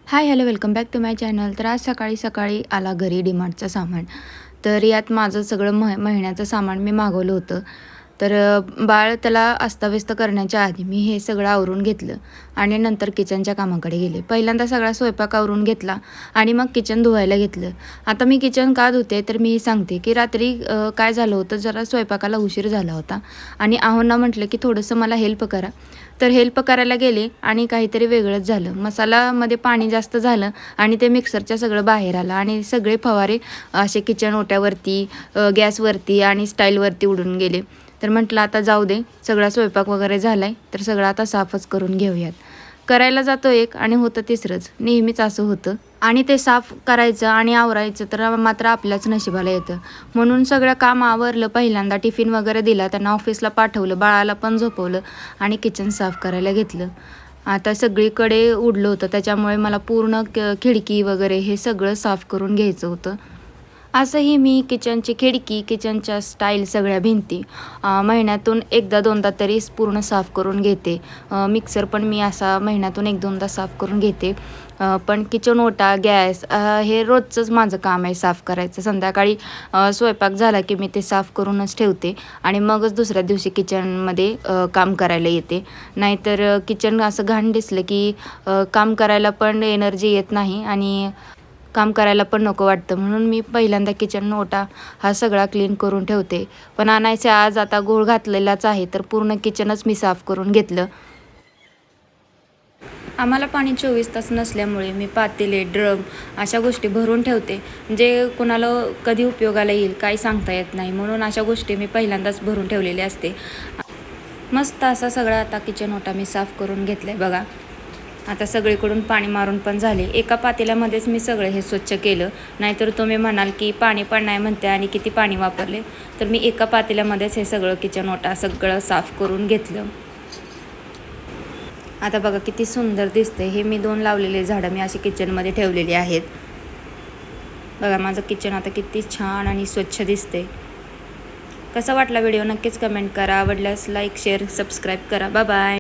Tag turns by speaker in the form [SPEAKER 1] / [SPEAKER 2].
[SPEAKER 1] High hello welcome back to my channel. तर आज सकाळी सकाळी आला घरी डीमार्टचं सामान. तर यात माझं सगळं महिन्याचं सामान मी मागवलं होतं. तर बाळ त्याला अस्ताव्यस्त करण्याच्या आधी मी हे सगळं आवरून घेतलं आणि नंतर किचनच्या कामाकडे गेले. पहिल्यांदा सगळा स्वयंपाक आवरून घेतला आणि मग किचन धुवायला घेतलं. आता मी किचन का धुते तर मी सांगते की रात्री काय झालं होतं, जरा स्वयंपाकाला उशीर झाला होता आणि आहोंना म्हटलं की थोडंसं मला हेल्प करा. तर हेल्प करायला गेले आणि काहीतरी वेगळंच झालं. मसालामध्ये पाणी जास्त झालं आणि ते मिक्सरच्या सगळं बाहेर आलं आणि सगळे फवारे असे किचन ओट्यावरती, गॅसवरती आणि स्टाईलवरती उडून गेले. तर म्हटलं आता जाऊ दे, सगळा स्वयंपाक वगैरे झाला आहे तर सगळं आता साफच करून घेऊयात. करायला जातो एक आणि होतं तिसरंच. नेहमीच असं होतं आणि ते साफ करायचं आणि आवरायचं तर मात्र आपल्याच नशिबाला येतं. म्हणून सगळं काम आवरलं. पहिल्यांदा टिफिन वगैरे दिला, त्यांना ऑफिसला पाठवलं, बाळाला पण झोपवलं आणि किचन साफ करायला घेतलं. आता सगळीकडे उडलं होतं, त्याच्यामुळे मला पूर्ण खिडकी वगैरे हे सगळं साफ करून घ्यायचं होतं. असंही मी किचनची खिडकी, किचनच्या स्टाईल सगळ्या भिंती महिन्यातून एकदा दोनदा तरी पूर्ण साफ करून घेते. मिक्सर पण मी असा महिन्यातून एक दोनदा साफ करून घेते. पण किचन ओटा, गॅस हे रोजचंच माझं काम आहे साफ करायचं. संध्याकाळी स्वयंपाक झाला की मी ते साफ करूनच ठेवते आणि मगच दुसऱ्या दिवशी किचनमध्ये काम करायला येते. नाहीतर किचन असं घाण दिसलं की काम करायला पण एनर्जी येत नाही आणि काम करायला पण नको वाटतं. म्हणून मी पहिल्यांदा किचन ओटा हा सगळा क्लीन करून ठेवते. पण आणायचे आज आता घोळ घातलेलाच आहे तर पूर्ण किचनच मी साफ करून घेतलं. आम्हाला पाणी 24 तास नसल्यामुळे मी पातेले, ड्रम अशा गोष्टी भरून ठेवते. जे कोणाला कधी उपयोगाला येईल काही सांगता येत नाही, म्हणून अशा गोष्टी मी पहिल्यांदाच भरून ठेवलेली असते. मस्त असा सगळा आता किचन ओटा मी साफ करून घेतला आहे बघा. आता सगळीकडून पाणी मारून पण झाले. एका पातेल्यामध्येच मी सगळं हे स्वच्छ केलं. नाहीतर तुम्ही म्हणाल की पाणी पण नाही म्हणते आणि किती पाणी वापरले. तर मी एका पातेल्यामध्येच हे सगळं किचन ओटा सगळं साफ करून घेतलं. आता बघा किती सुंदर दिसते. हे मी 2 लावलेले झाडं मी अशी किचनमध्ये ठेवलेली आहेत. बघा माझं किचन आता किती छान आणि स्वच्छ दिसते. कसा वाटला व्हिडिओ नक्कीच कमेंट करा. आवडल्यास लाईक, शेअर, सबस्क्राईब करा. Bye bye.